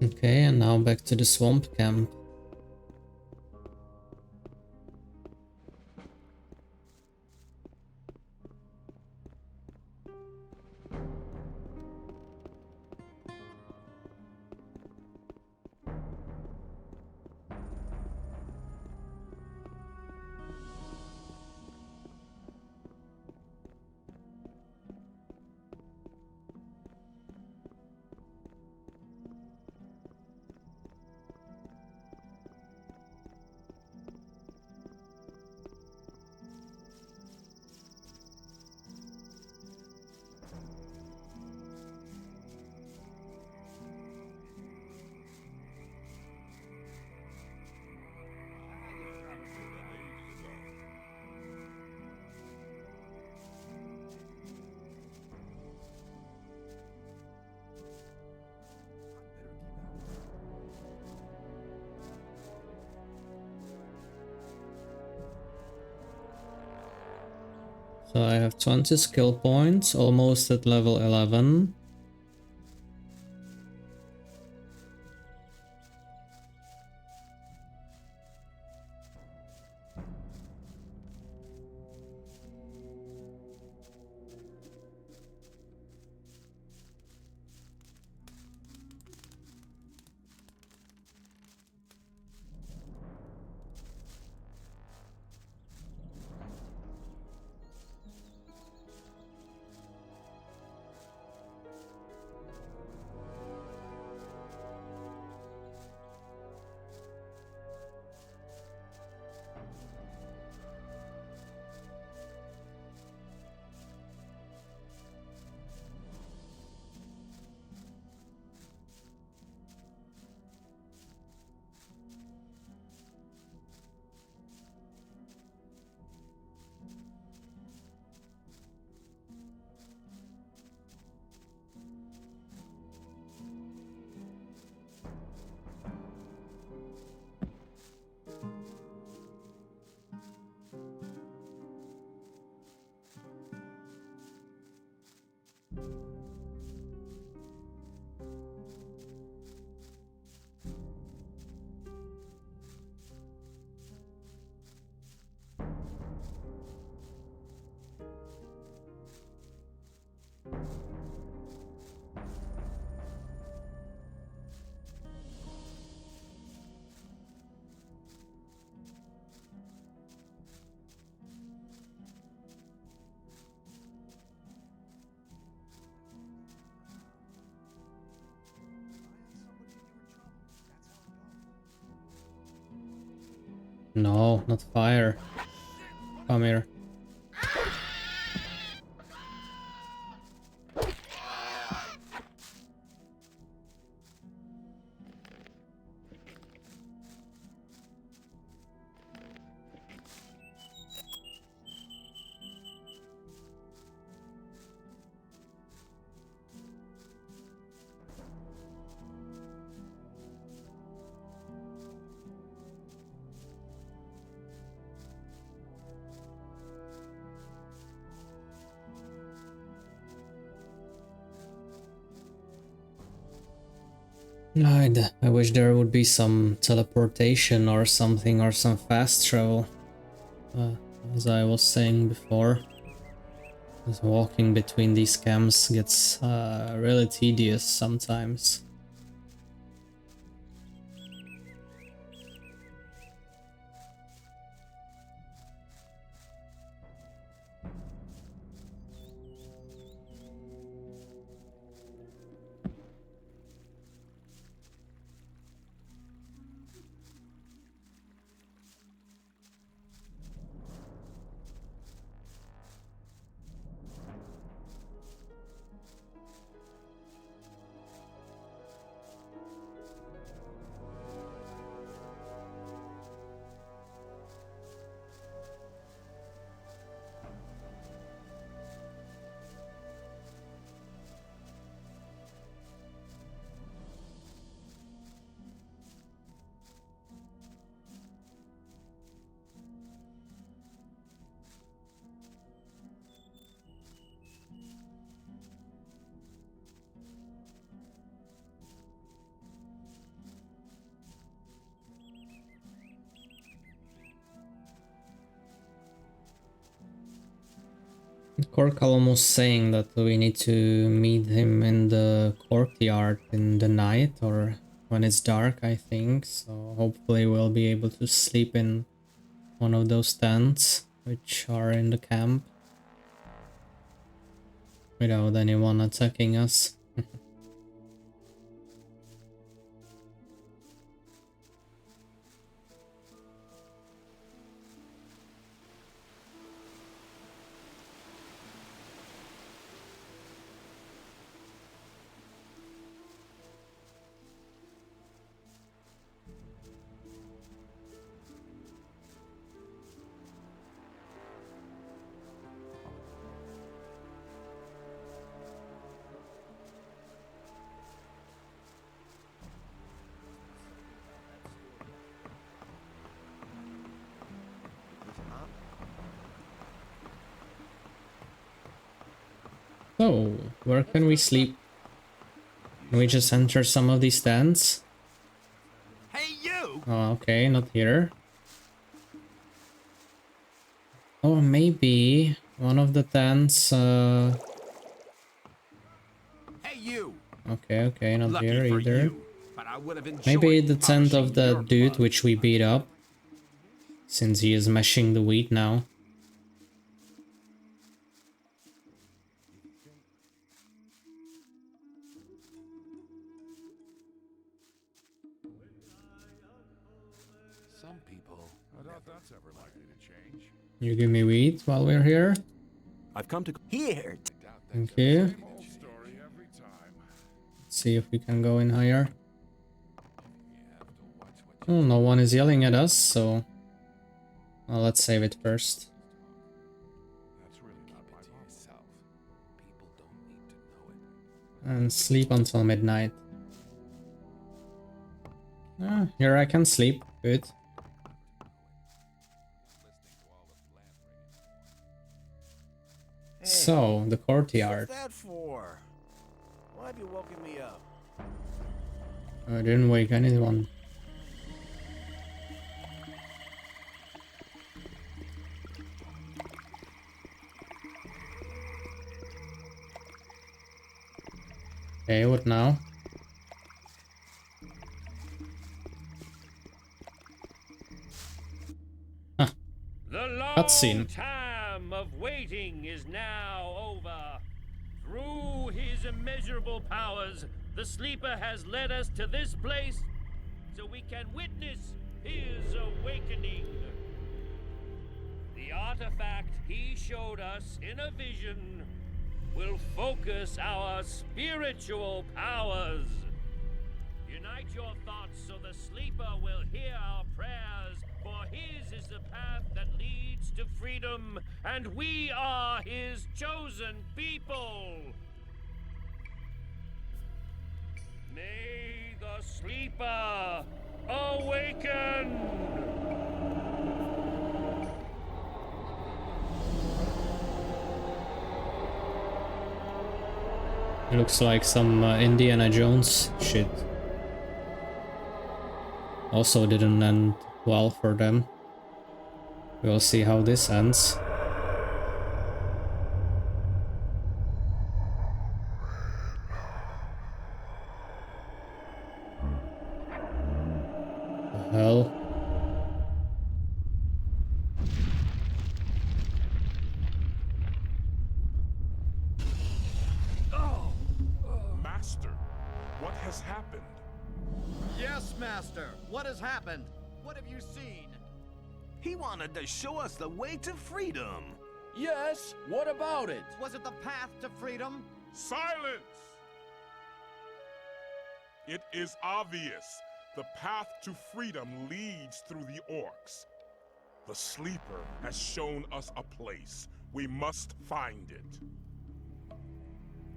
Okay, and now back to the swamp camp. So I have 20 skill points, almost at level 11. No, not fire. Come here. I wish there would be some teleportation or something, or some fast travel. Uh, as I was saying before, just walking between these camps gets really tedious sometimes. Korkal almost saying that we need to meet him in the courtyard in the night or when it's dark, I think. So hopefully we'll be able to sleep in one of those tents which are in the camp without anyone attacking us. So, where can we sleep? Can we just enter some of these tents? Hey, you! Oh, okay, not here. Oh, maybe one of the tents, Hey, you! okay, not Lucky here for either. you, but I would have Maybe enjoyed the tent of polishing the your dude which gloves. we beat up, since he is mashing the wheat now. Some people. I doubt that's ever likely to change. You give me wheat while we're here. I've come to here. Thank you. Same old story every time. Let's see if we can go in higher. You have to watch what you Oh, no one is yelling at us, so... Well, let's save it first. That's really not my problem. People don't need to know it. And sleep until midnight. Ah, here I can sleep. Good. So, the courtyard. What's that for? Why have you woken me up? I didn't wake anyone. Okay, what now? Huh, The long cutscene. time of waiting is now over. Through his immeasurable powers, the Sleeper has led us to this place so we can witness his awakening. The artifact he showed us in a vision will focus our spiritual powers. Unite your thoughts so the Sleeper will hear our prayers, for his is the path that leads to freedom, and we are his chosen people. May the Sleeper awaken! It looks like some Indiana Jones shit. Also didn't end well for them. We'll see how this ends. The hell? Master, what has happened? Yes, Master. What has happened? What have you seen? He wanted to show us the way to freedom. Yes, what about it? Was it the path to freedom? Silence! It is obvious. The path to freedom leads through the orcs. The Sleeper has shown us a place. We must find it.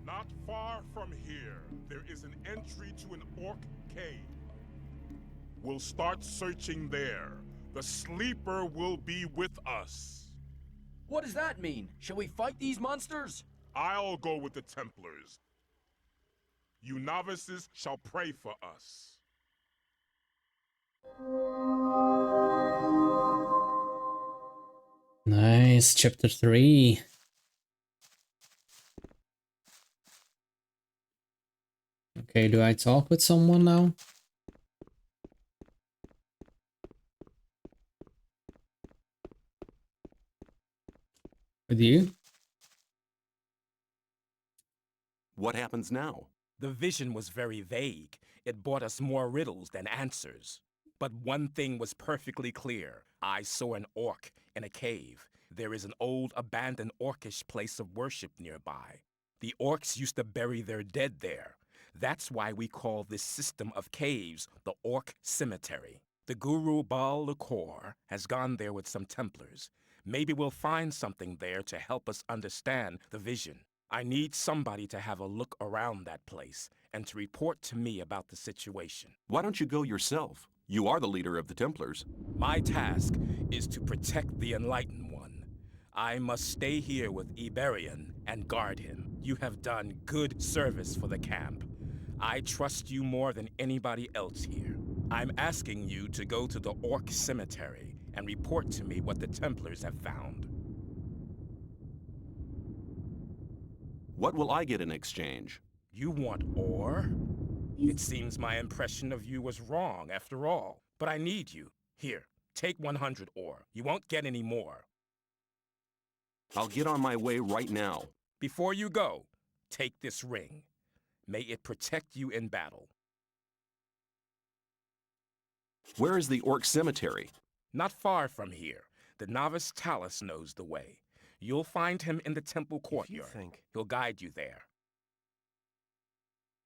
Not far from here, there is an entry to an orc cave. We'll start searching there. The Sleeper will be with us. What does that mean? Shall we fight these monsters? I'll go with the Templars. You novices shall pray for us. Nice, chapter 3. Okay, do I talk with someone now? With you? What happens now? The vision was very vague. It brought us more riddles than answers. But one thing was perfectly clear. I saw an orc in a cave. There is an old abandoned orcish place of worship nearby. The orcs used to bury their dead there. That's why we call this system of caves the Orc Cemetery. The Guru Baal Lakor has gone there with some Templars. Maybe we'll find something there to help us understand the vision. I need somebody to have a look around that place and to report to me about the situation. Why don't you go yourself? You are the leader of the Templars. My task is to protect the Enlightened One. I must stay here with Iberian and guard him. You have done good service for the camp. I trust you more than anybody else here. I'm asking you to go to the Orc Cemetery and report to me what the Templars have found. What will I get in exchange? You want ore? It seems my impression of you was wrong after all. But I need you. Here, take 100 ore. You won't get any more. I'll get on my way right now. Before you go, take this ring. May it protect you in battle. Where is the Orc Cemetery? Not far from here. The novice Talus knows the way. You'll find him in the temple courtyard. He'll guide you there.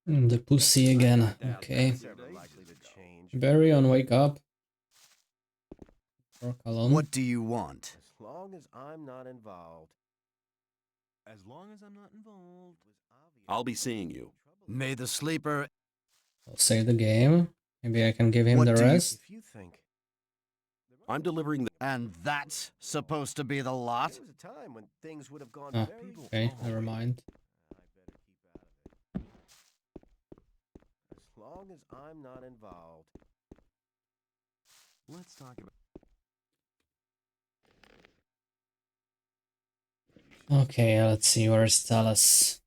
The pussy again. Okay. Barion, wake up. Orc alone. What do you want? As long as I'm not involved. As long as I'm not involved. I'll be seeing you. May the sleeper... I'll save the game. Maybe I can give him What the do you- rest. If you think. I'm delivering the... And that's supposed to be the lot? There was a time when things would have gone Oh, very okay, never mind. I better keep out of it. As long as I'm not involved. Let's talk about. Okay, let's see, where's Talus?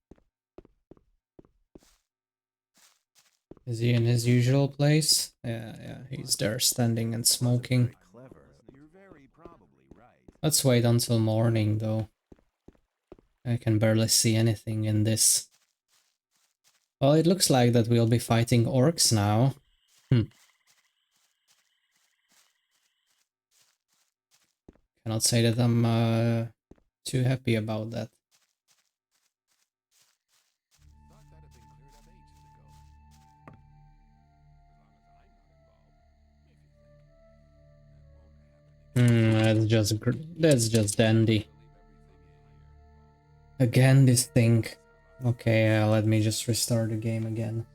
Is he in his usual place? Yeah, he's there standing and smoking. Clever. You're very probably right. Let's wait until morning, though. I can barely see anything in this. Well, it looks like that we'll be fighting orcs now. Cannot say that I'm too happy about that. That's just dandy. Again, this thing. Okay, let me just restart the game again.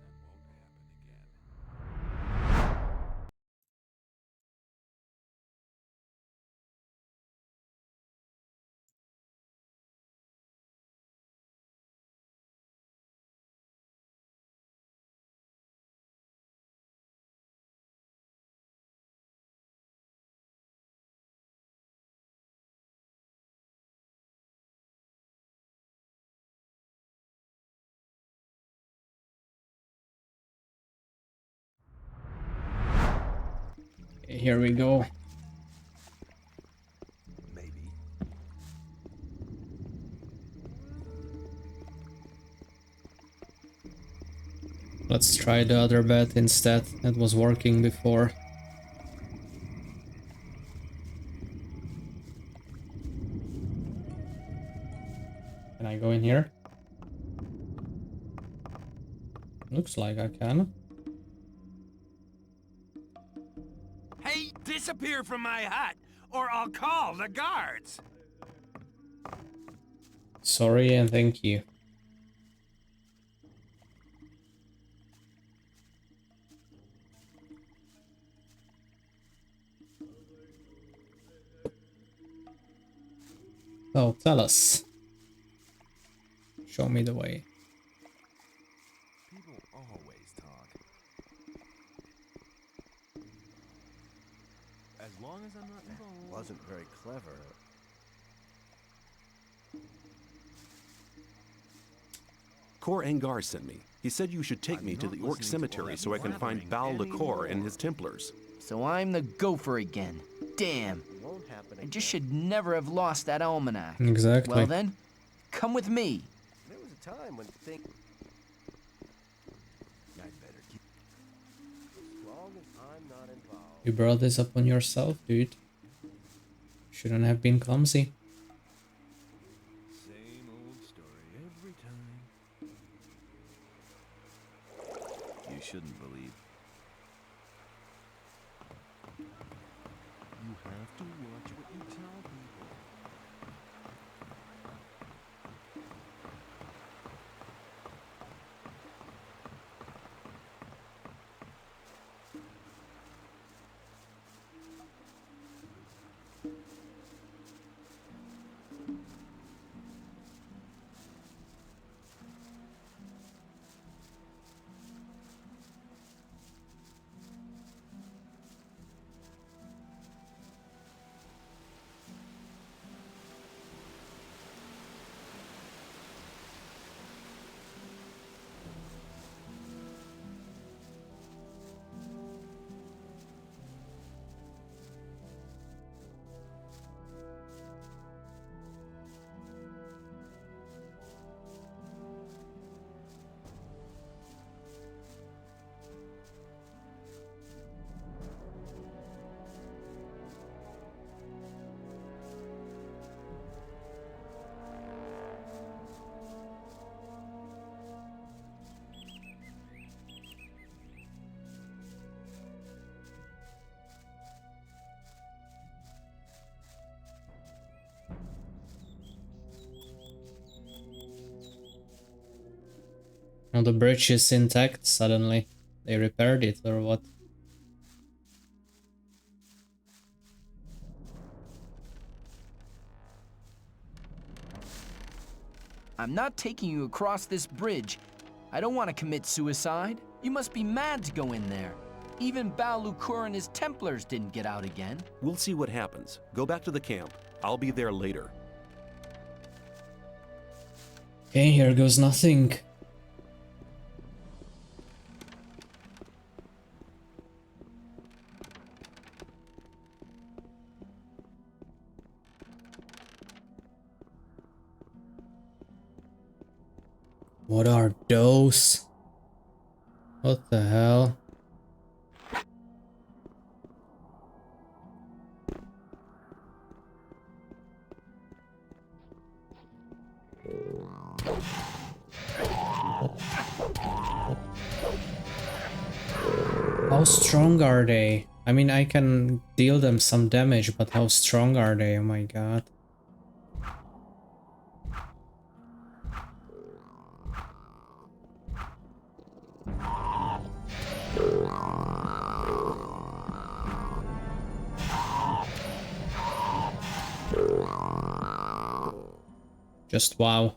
Okay, here we go. Maybe. Let's try the other bet instead. That was working before. Can I go in here? Looks like I can. Hey, disappear from my hut, or I'll call the guards. Sorry and thank you. So, tell us. Show me the way. People always talk. As long as I'm not involved. Wasn't very clever. Kor Angar sent me. He said you should take me to the Orc Cemetery so I can find Bal Liquor and his Templars. So I'm the gopher again. Damn. I just should never have lost that almanac. Exactly. Well then, come with me. There was a time when things... I'd better keep... As long as I'm not involved... You brought this up on yourself, dude. Shouldn't have been clumsy. Same old story every time. You shouldn't believe. You have to watch what you tell people. Now the bridge is intact suddenly. They repaired it or what? I'm not taking you across this bridge. I don't want to commit suicide. You must be mad to go in there. Even Bal Liquor and his Templars didn't get out again. We'll see what happens. Go back to the camp. I'll be there later. Okay, here goes nothing. What are those? What the hell? How strong are they? I mean, I can deal them some damage, but how strong are they? Oh my god. Just wow.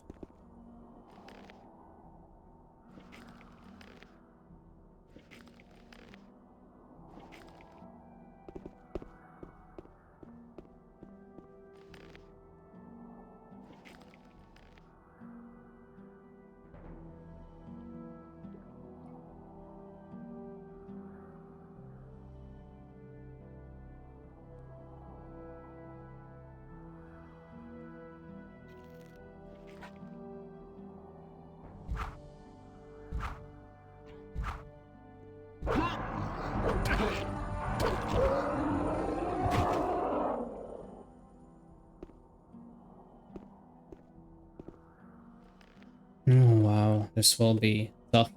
Oh wow, this will be tough.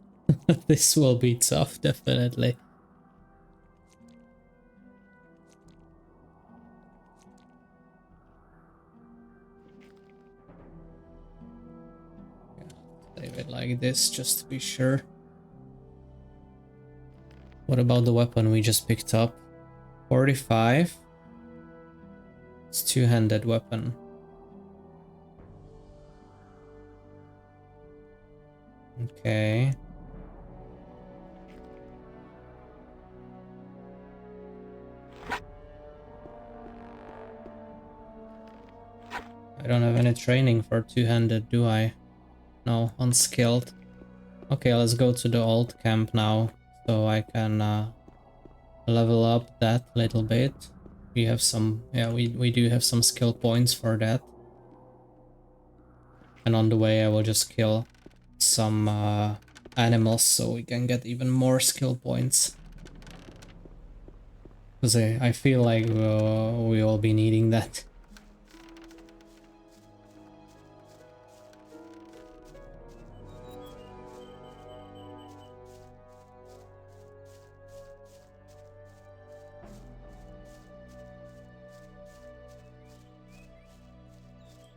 This will be tough, definitely. Leave it like this, just to be sure. What about the weapon we just picked up? 45? It's two-handed weapon. Okay. I don't have any training for two-handed, do I? No, unskilled. Okay, let's go to the old camp now, so I can level up that little bit. We have some, yeah, we do have some skill points for that. And on the way I will just kill some animals so we can get even more skill points. Because I feel like we will be needing that.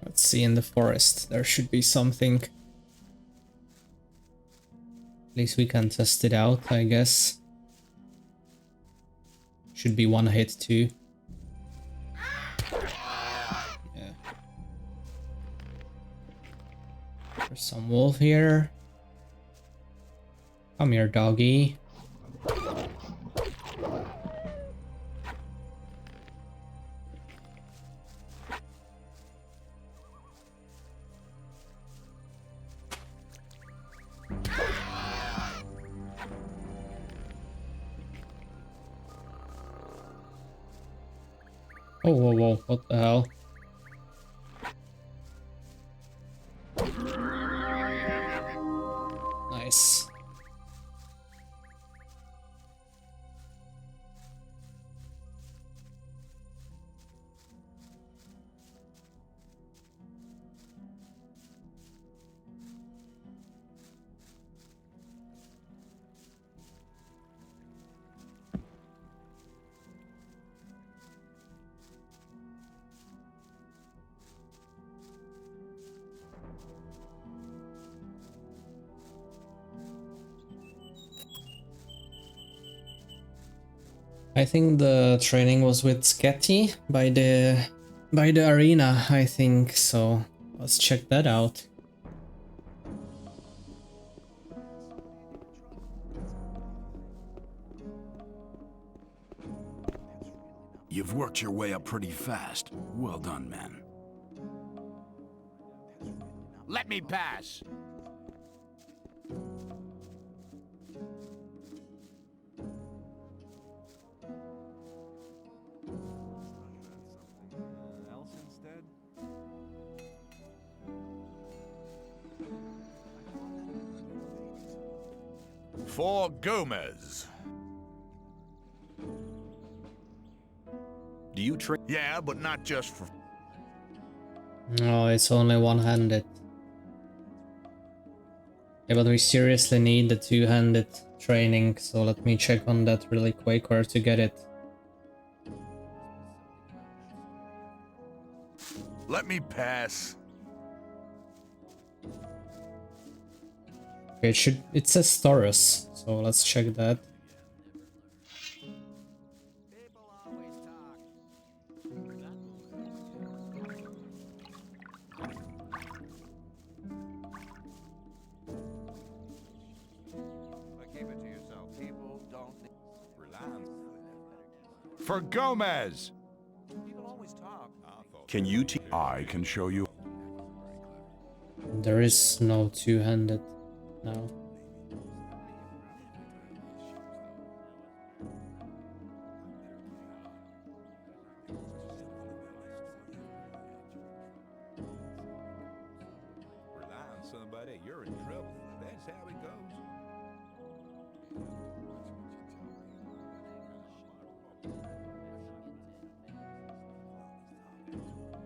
Let's see, in the forest there should be something. At least we can test it out, I guess. Should be one hit too. Yeah. There's some wolf here. Come here, doggy. Oh, whoa, whoa, what the hell? Nice. I think the training was with Sketty by the arena, I think, so let's check that out. You've worked your way up pretty fast. Well done, man. Let me pass. Else instead? For Gomez. Do you train? Yeah, but not just for... No, it's only one-handed. Yeah, but we seriously need the two-handed training, so let me check on that really quick where to get it. Let me pass. Okay, it says Taurus, so let's check that. For Gomez. Can you I can show you. There is no two-handed now. Rely on somebody, you're in trouble. That's how it goes.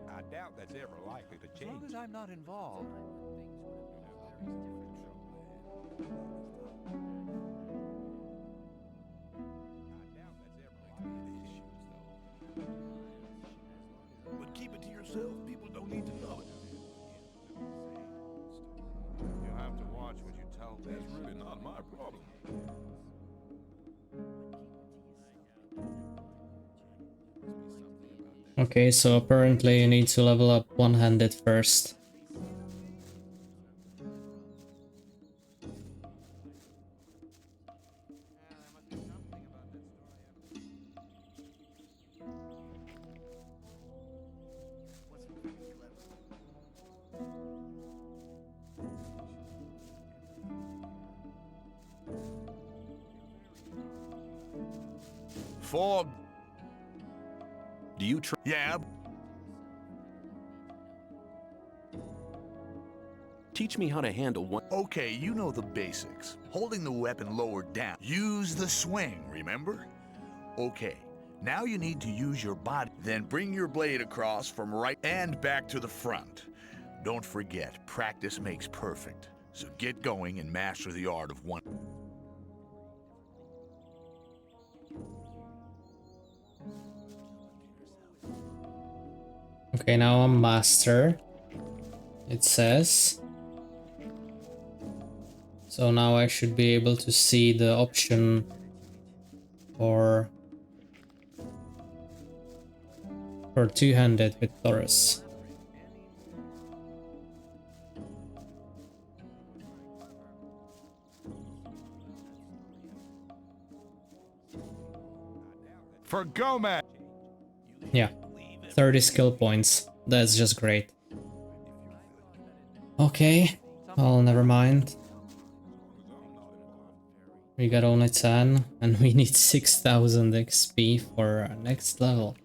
I doubt that's ever likely to change. As long as I'm not involved. But keep it to yourself. People don't need to know it. You'll have to watch what you tell me. That's really not my problem. Okay, so apparently you need to level up one-handed first. Before... Do you Yeah, teach me how to handle one? okay, you know the basics. Holding the weapon lowered down. Use the swing, remember? Okay, now you need to use your body. Then bring your blade across from right and back to the front. Don't forget, practice makes perfect. So get going and master the art of one. Okay, now I'm master, it says. So now I should be able to see the option for two-handed with Taurus. For Gomez. Yeah, 30 skill points. That's just great. Okay, well, never mind. We got only 10, and we need 6000 XP for our next level.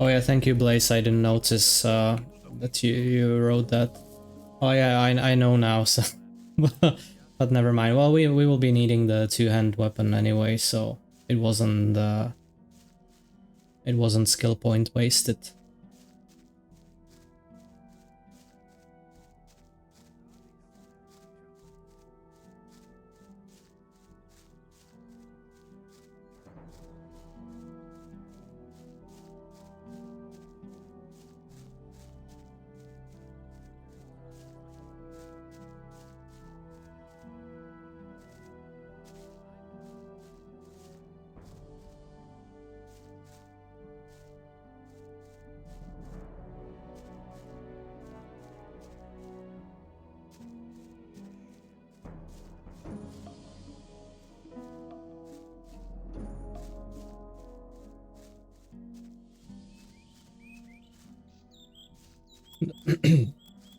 Oh yeah, thank you, Blaze. I didn't notice that you wrote that. Oh yeah, I know now, so but never mind. Well, we will be needing the two-hand weapon anyway, so it wasn't skill point wasted.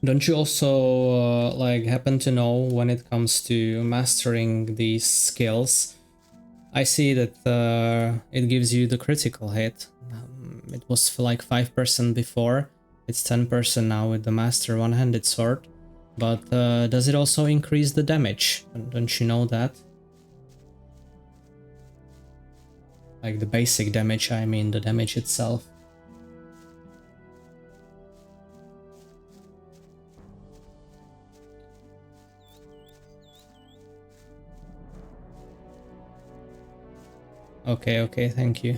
Don't you also like happen to know when it comes to mastering these skills? I see that it gives you the critical hit. It was like 5% before, it's 10% now with the master one-handed sword. But does it also increase the damage? Don't you know that? Like the basic damage, I mean the damage itself. Okay, thank you.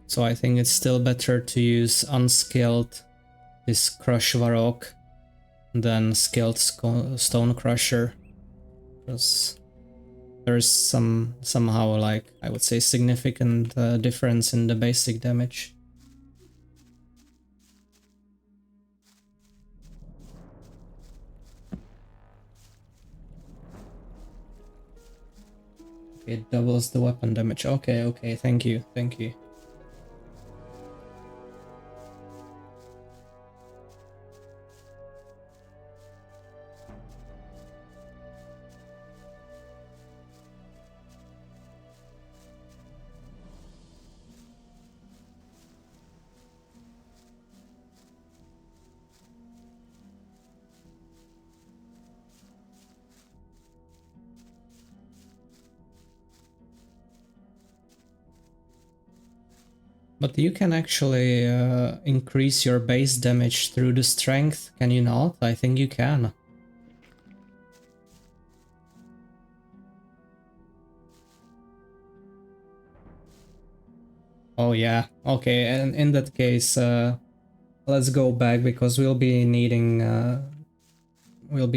So I think it's still better to use unskilled this Crush Varrock than skilled Stone Crusher, because there's somehow, like, I would say, significant difference in the basic damage. It doubles the weapon damage. Okay, thank you. But you can actually increase your base damage through the strength, can you not? I think you can. Oh yeah, okay, and in that case, let's go back, because we'll be needing a little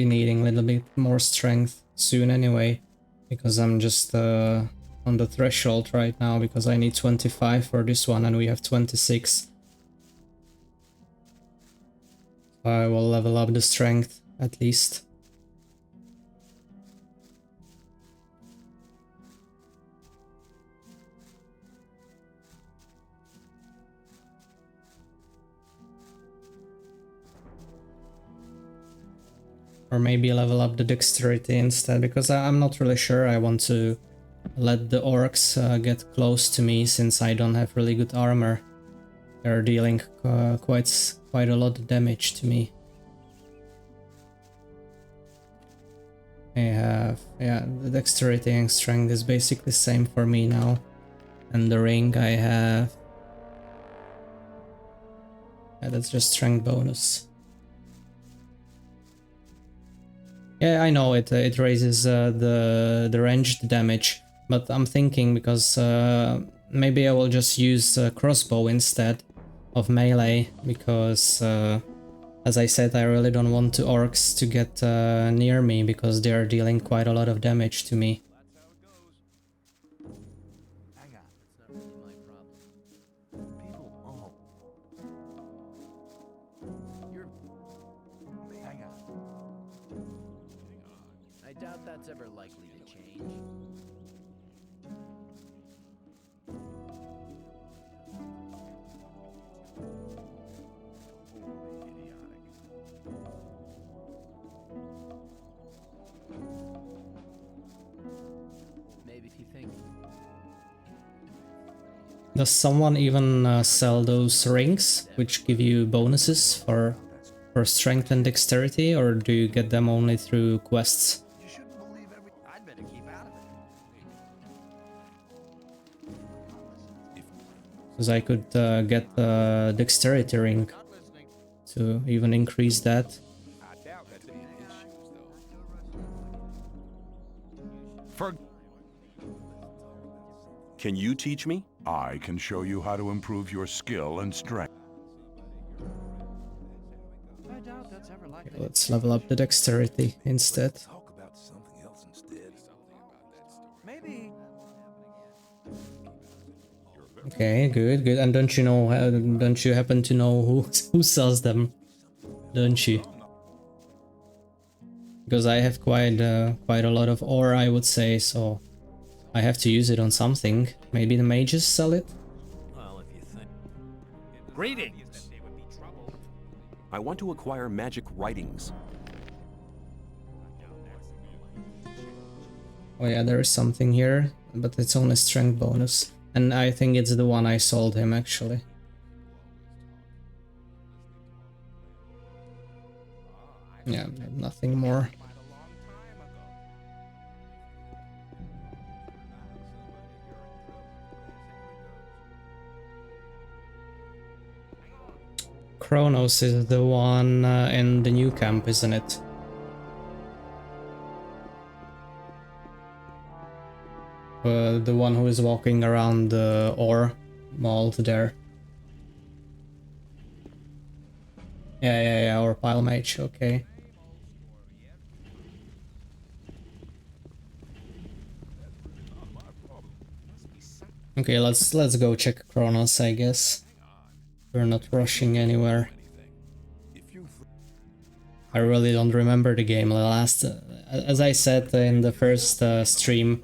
bit more strength soon anyway, because I'm just on the threshold right now, because I need 25 for this one and we have 26. I will level up the strength at least. Or maybe level up the dexterity instead, because I'm not really sure I want to let the orcs get close to me since I don't have really good armor. They're dealing quite a lot of damage to me. I have, yeah, the dexterity and strength is basically same for me now. And the ring I have... Yeah, that's just strength bonus. Yeah, I know it raises the ranged damage, but I'm thinking because maybe I will just use crossbow instead of melee, because as I said, I really don't want the orcs to get near me because they are dealing quite a lot of damage to me. Hang on, it's not really my problem. People, oh. You're... Hang on. I doubt that's ever likely to change. Maybe if you think. Does someone even sell those rings, which give you bonuses for strength and dexterity, or do you get them only through quests? You shouldn't believe every... I'd better keep out of it. Because I could get the dexterity ring to even increase that. I doubt that's any issues, though. For... Can you teach me? I can show you how to improve your skill and strength. I doubt that's ever likely. Let's level up the dexterity instead. Talk about something else instead. Maybe. Okay, good, good. And don't you know? Don't you happen to know who sells them? Don't you? Because I have quite a lot of ore, I would say, so I have to use it on something. Maybe the mages sell it? Well, if you think. Greetings. I want to acquire magic writings. Oh yeah, there is something here, but it's only strength bonus. And I think it's the one I sold him, actually. Yeah, nothing more. Kronos is the one in the new camp, isn't it? The one who is walking around the ore mold there. Yeah, or pile mage, okay. Okay, let's go check Kronos, I guess. We're not rushing anywhere. I really don't remember the game. As I said in the first stream,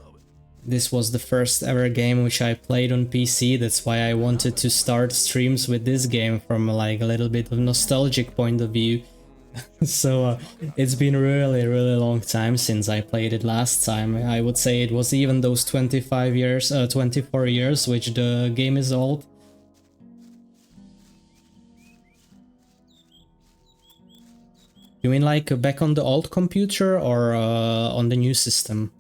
this was the first ever game which I played on PC. That's why I wanted to start streams with this game from like a little bit of nostalgic point of view. So it's been really long time since I played it last time. I would say it was even those 24 years which the game is old. You mean like back on the old computer or on the new system?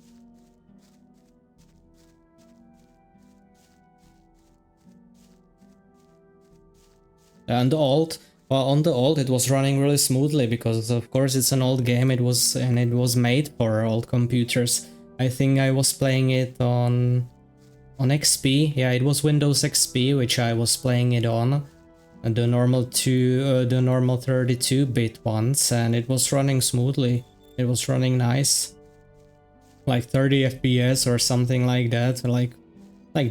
And the old, well, on the old it was running really smoothly because of course it's an old game. It was made for old computers. I think I was playing it on XP. Yeah, it was Windows XP which I was playing it on. The normal 32-bit ones, and it was running smoothly. It was running nice, like 30 FPS or something like that, like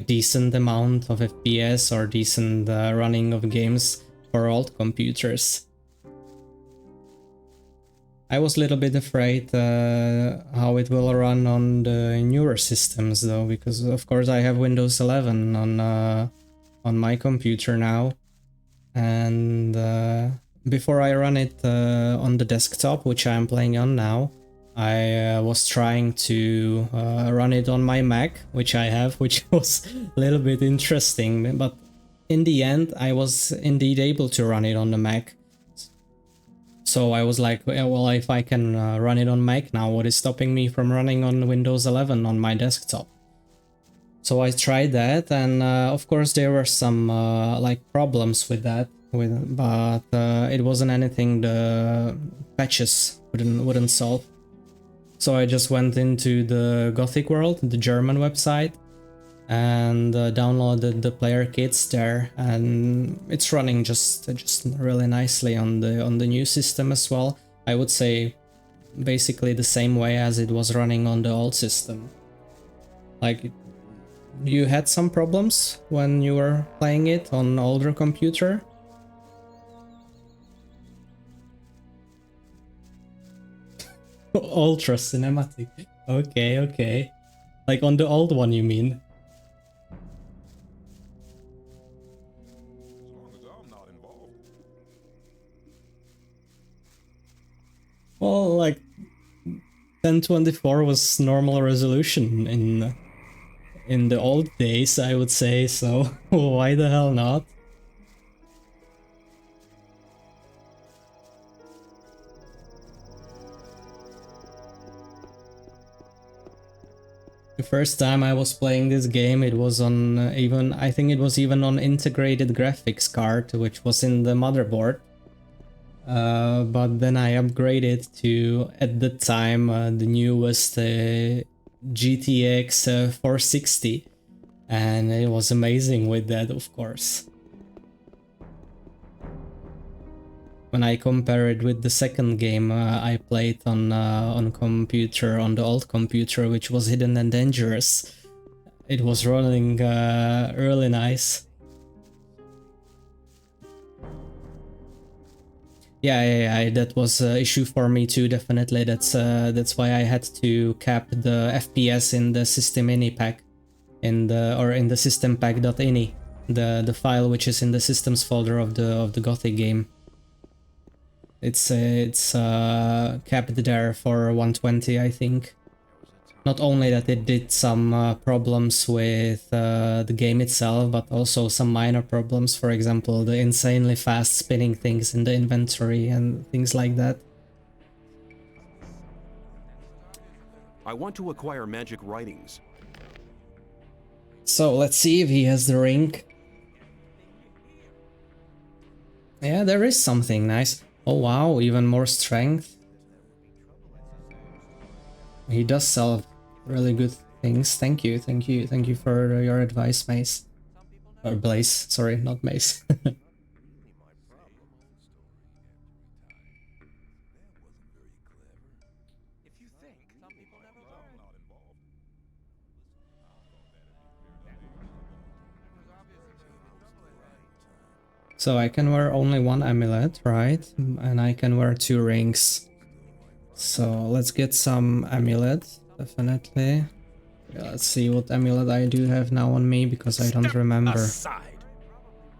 decent amount of FPS or decent running of games for old computers. I was a little bit afraid how it will run on the newer systems though, because of course I have Windows 11 on my computer now. And before I run it on the desktop, which I'm playing on now, I was trying to run it on my Mac, which I have, which was a little bit interesting, but in the end I was indeed able to run it on the Mac. So I was like, well, if I can run it on Mac now, what is stopping me from running on Windows 11 on my desktop? So I tried that, and of course there were some like problems with that, but it wasn't anything the patches wouldn't solve. So I just went into the Gothic world, the German website, and downloaded the player kits there, and it's running just really nicely on the new system as well. I would say basically the same way as it was running on the old system. Like, you had some problems when you were playing it on older computer? Ultra cinematic. Okay, okay. Like on the old one, you mean? Well, like 1024 was normal resolution in the old days, I would say, so why the hell not? The first time I was playing this game, it was on I think it was even on integrated graphics card, which was in the motherboard. But then I upgraded to, at the time, the newest GTX 460, and it was amazing with that, of course. When I compare it with the second game I played on computer, on the old computer, which was Hidden and Dangerous, it was running really nice. Yeah, that was an issue for me too, definitely. That's why I had to cap the FPS in the system.ini pack, in the system pack.ini, the file which is in the systems folder of the Gothic game. It's capped there for 120, I think. Not only that it did some problems with the game itself, but also some minor problems, for example, the insanely fast spinning things in the inventory and things like that. I want to acquire magic writings. So let's see if he has the ring. Yeah, there is something nice. Oh wow, even more strength. He does sell really good things. Thank you for your advice, Mace. Or Blaze, sorry, not Mace. So I can wear only one amulet, right? And I can wear 2 rings. So let's get some amulet, definitely. Yeah, let's see what amulet I do have now on me, because I don't remember.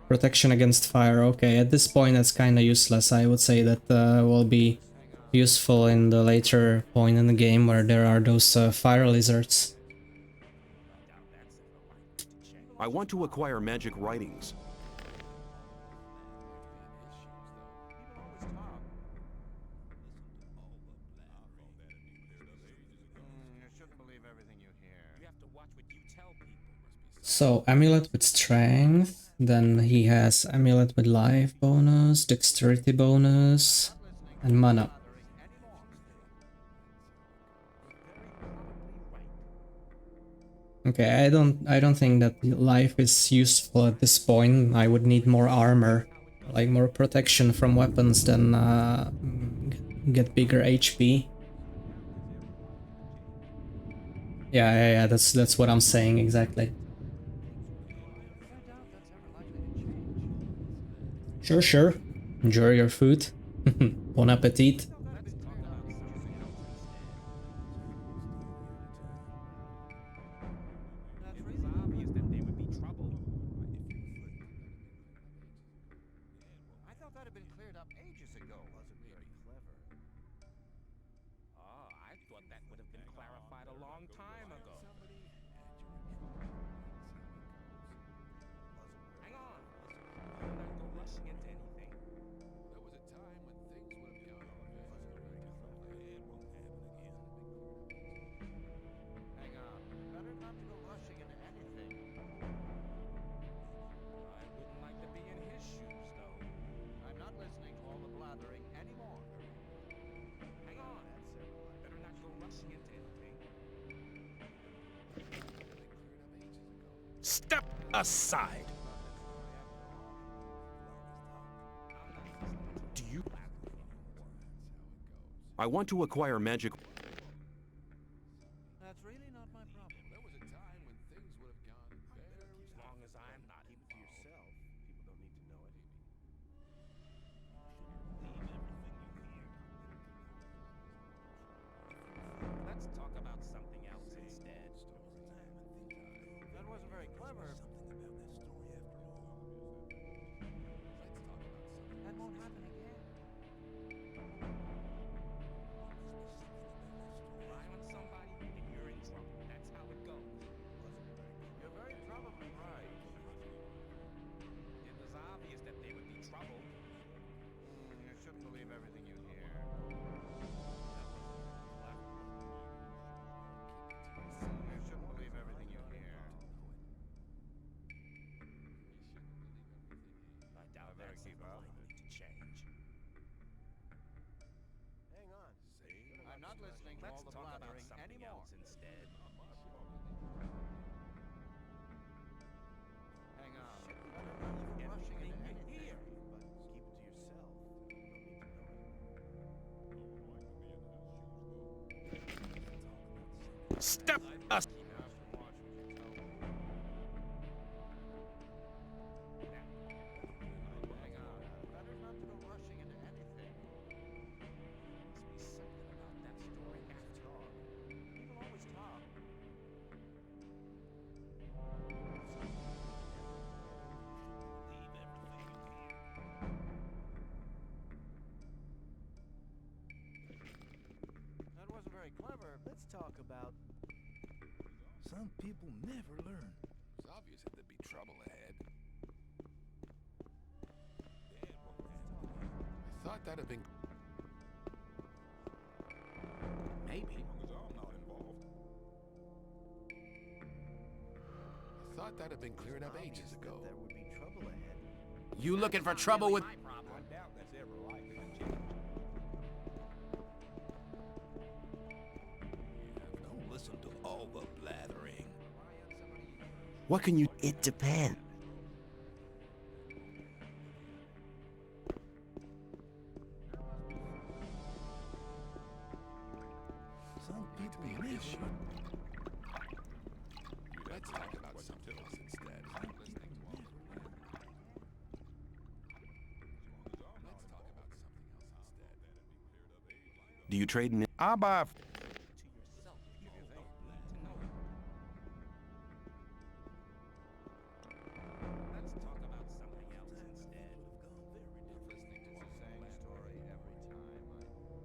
Protection against fire, okay, at this point that's kinda useless. I would say that will be useful in the later point in the game where there are those fire lizards. I want to acquire magic writings. So, amulet with strength, then he has amulet with life bonus, dexterity bonus, and mana. Okay, I don't think that life is useful at this point. I would need more armor, like more protection from weapons than get bigger HP. Yeah, that's what I'm saying exactly. Sure. Enjoy your food. Bon appetit. thought that had been cleared up ages ago. Wasn't very clever. Oh, I thought that would have been clarified a long time ago. Hang on. Better not go rushing into anything. There was a time when things would have gone it won't happen again. Hang on. Better not to go rushing into anything. I wouldn't like to be in his shoes, though. I'm not listening to all the blathering anymore. Hang on. Better not go rushing into anything. Step aside. Do you? I want to acquire magic. That's really not my problem. There was a time when things would have gone very As long as I'm not Keep it to involved. yourself. People don't need to know it. Let's talk about something else instead. That wasn't very clever. That won't happen again. Rely on somebody and you're in trouble. That's how it goes. You're very probably right. It was obvious that there would be trouble. You shouldn't believe everything you hear. You shouldn't believe everything you hear. I doubt better that's keep ever up. likely to change. Hang on. I'm not listening to Let's all the talk about blathering something anymore. else instead. Hang on. Better not to go rushing into anything. Here. But keep it to yourself. People don't need to know it. Step aside. Hang on. Better not to go rushing into anything. Must be something about that story after all. People always talk. That wasn't very clever. Let's talk about. Some people never learn. It's obvious that there'd be trouble ahead. I thought that'd have been. Maybe. As long as I'm not involved. I thought that'd have been cleared up ages ago. There would be trouble ahead. You looking for trouble with? I doubt that's ever likely to change. Don't listen to all the blathering. What can you? It depends. Some people need you. Let's talk about something else instead. Let's talk about something else instead. Do you trade in? I buy. Let's talk about something else instead. Listening to the same story every time.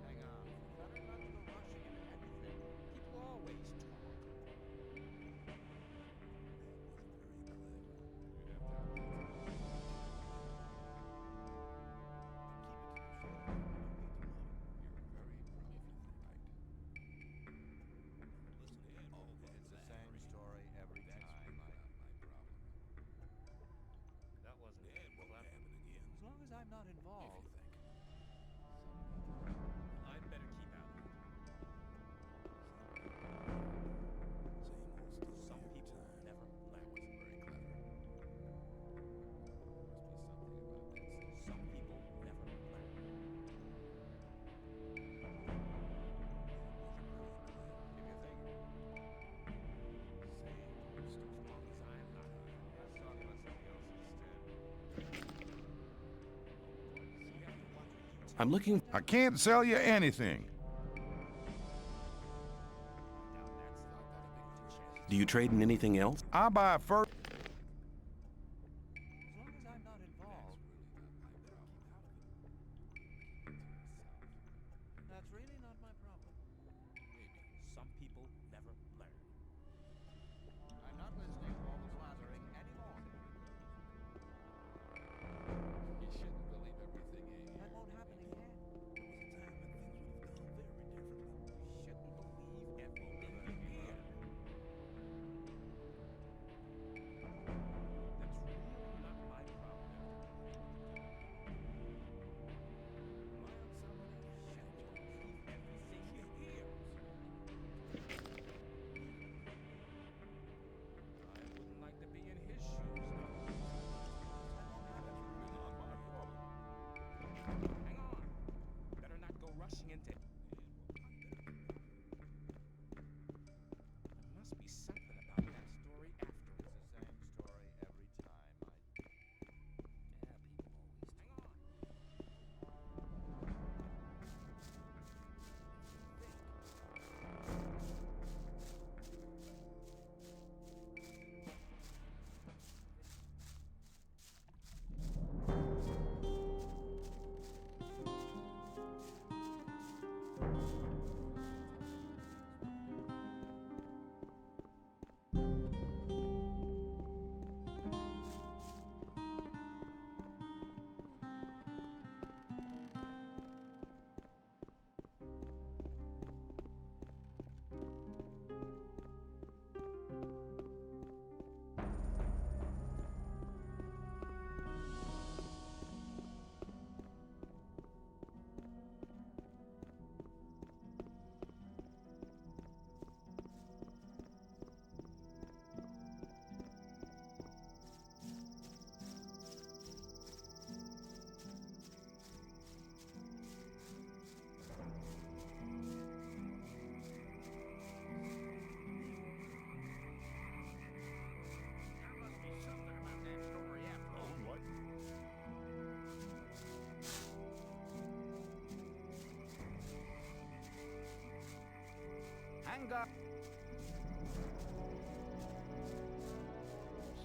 Hang on. Better not to go rushing into anything. People always talk. I'm looking... I can't sell you anything. Do you trade in anything else? I buy first. That's really not my problem. Some people never learn. I'm not listening to all the flattering anymore. You shouldn't believe everything you hear. That won't happen again. There was a time when things would have gone very differently. You shouldn't believe everything you hear. That's really not my problem. Rely on somebody. Shouldn't believe everything you hear. I wouldn't like to be in his shoes, though. That's really not my problem. Hang on. Better not go rushing into... There must be something about that story afterwards. It's the same story every time. Yeah, people always... Hang on. There must be something about that story after all. What? Hang up.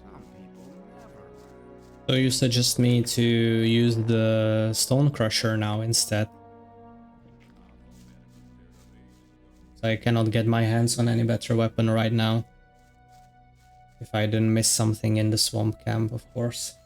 Some people never. So you suggest me to use the stone crusher now instead? So I cannot get my hands on any better weapon right now. If I didn't miss something in the swamp camp, of course.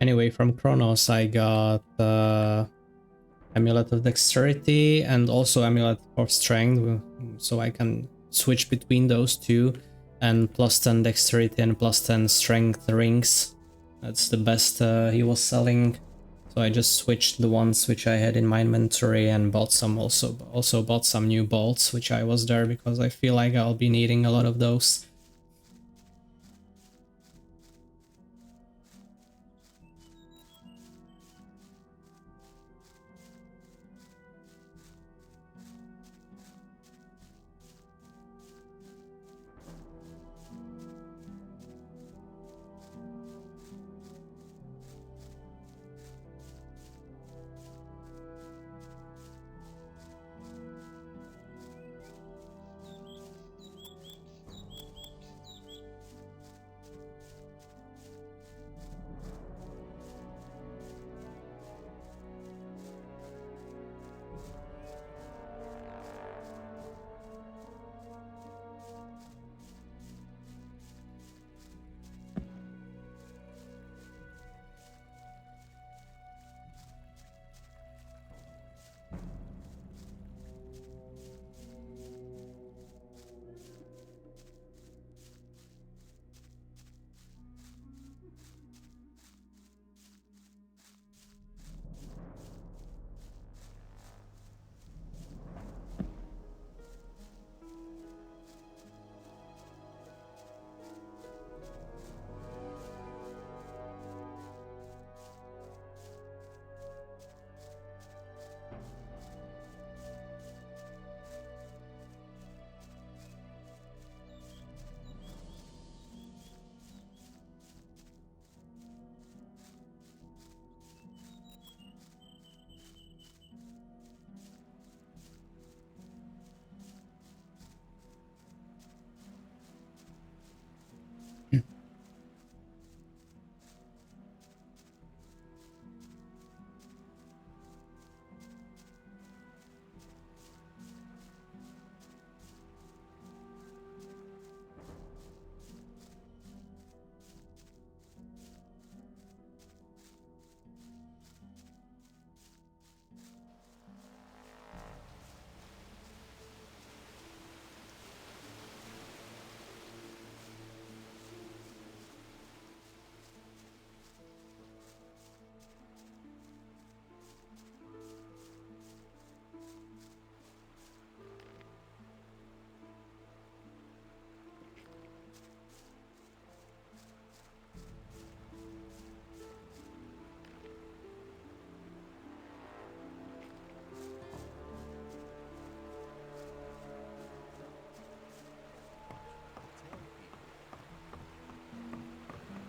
Anyway, from Kronos I got Amulet of Dexterity and also Amulet of Strength, so I can switch between those two, and plus 10 Dexterity and plus 10 Strength rings That's the best he was selling. So I just switched the ones which I had in my inventory and bought some also bought some new bolts which I was there because I feel like I'll be needing a lot of those.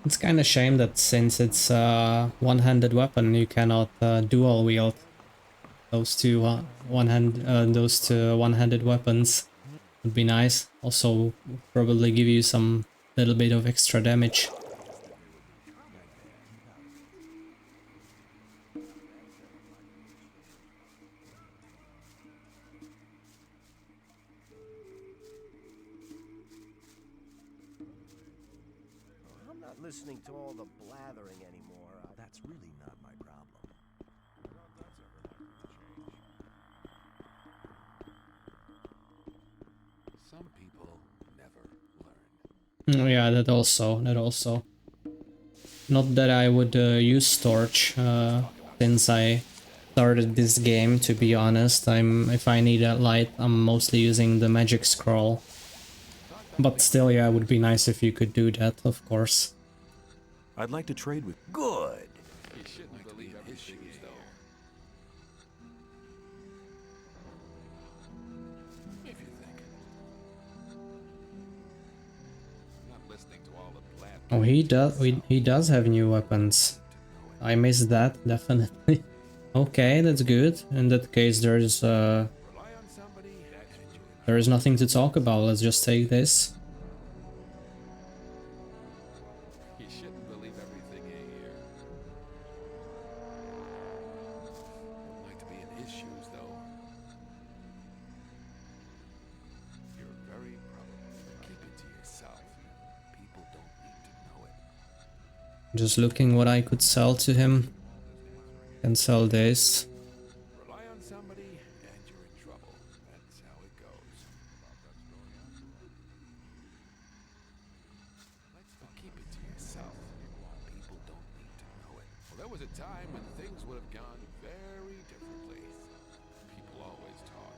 It's kind of shame that since it's a one-handed weapon, you cannot dual wield those two one-handed weapons. Would be nice. Also, probably give you some little bit of extra damage. I'm not listening to all the blathering anymore. That's really not my problem. Some people never learn. Oh, yeah, that also. Not that I would use torch since I started this game, to be honest. If I need a light, I'm mostly using the magic scroll. But still, yeah, it would be nice if you could do that, of course. I'd like to trade with... Good. You shouldn't believe his shoes, though. If you think. I'm not listening to all the blab. Oh, he does have new weapons. I missed that, definitely. Okay, that's good. In that case, there is nothing to talk about. Let's just take this. You shouldn't believe everything you hear. Wouldn't like to be in his shoes, though. You're very probably. Keep it to yourself. People don't need to know it. Just looking what I could sell to him. Can sell this. Rely on somebody and you're in trouble. That's how it goes. But keep it to yourself. People don't would have gone very differently. People always talk.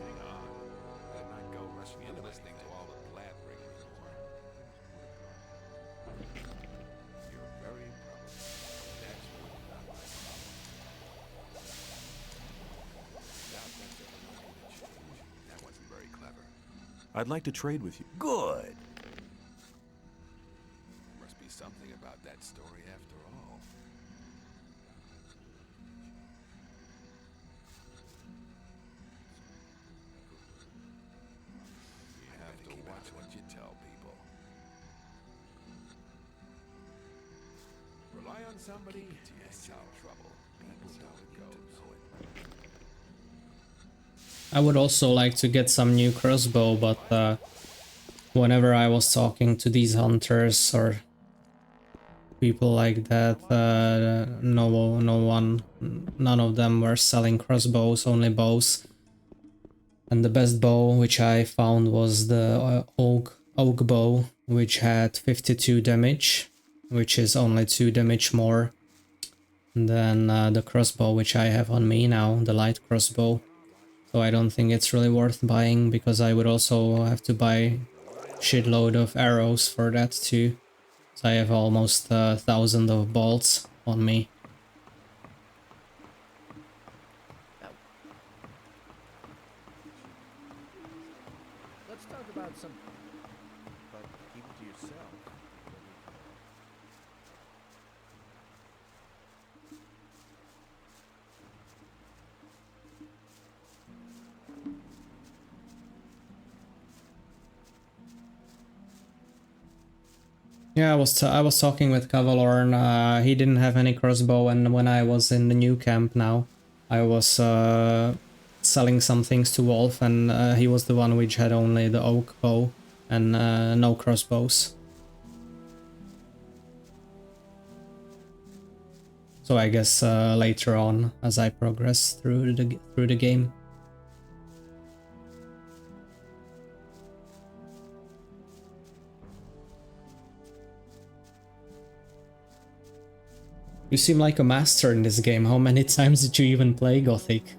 Hang on. Better not go rushing into listening to all the blabbering anymore. You're very probably next would not my problem. Doubt that's ever going to change. That wasn't very clever. I'd like to trade with you. Good. Must be something about that story after all. You have to watch what you tell people. Rely on somebody and you're in trouble. People know it goes. I would also like to get some new crossbow, but whenever I was talking to these hunters or people like that, none of them were selling crossbows, only bows. And the best bow which I found was the oak bow, which had 52 damage, which is only 2 damage more than the crossbow which I have on me now, the light crossbow. So I don't think it's really worth buying, because I would also have to buy shitload of arrows for that too. So I have almost 1,000 of bolts on me. Let's talk about some... But keep it to yourself. Yeah, I was talking with Cavalorn. He didn't have any crossbow, and when I was in the new camp now, I was selling some things to Wolf, and he was the one which had only the oak bow and no crossbows. So I guess later on, as I progress through the game. You seem like a master in this game. How many times did you even play Gothic?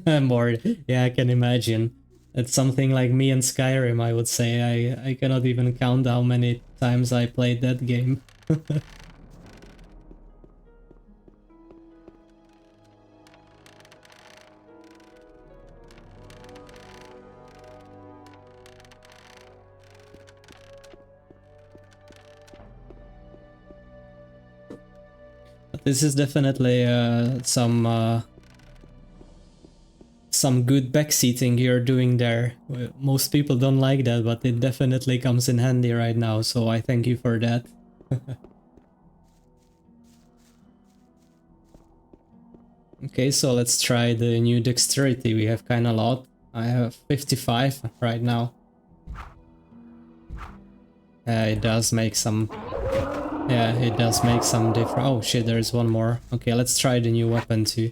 More, yeah, I can imagine. It's something like me and Skyrim, I would say. I cannot even count how many times I played that game. But this is definitely some good backseating you're doing there. Most people don't like that, but it definitely comes in handy right now, so I thank you for that. Okay, so let's try the new dexterity. We have kinda a lot. I have 55 right now. It does make some... Yeah, it does make some difference. Oh shit, there's one more. Okay, let's try the new weapon too.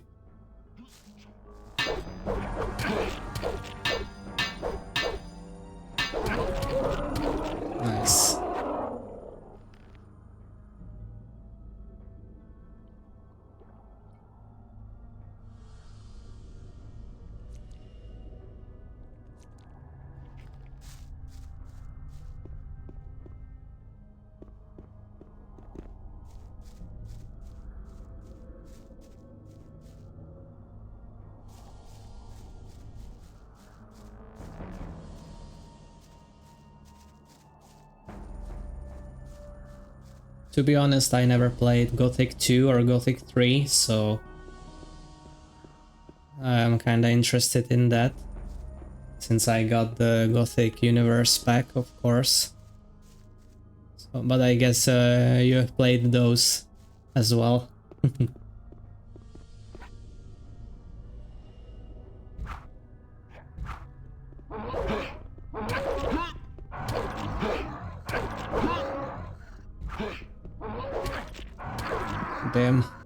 Nice. To be honest, I never played Gothic 2 or Gothic 3, so I'm kinda interested in that, since I got the Gothic universe pack, of course. So, but I guess you have played those as well. Damn.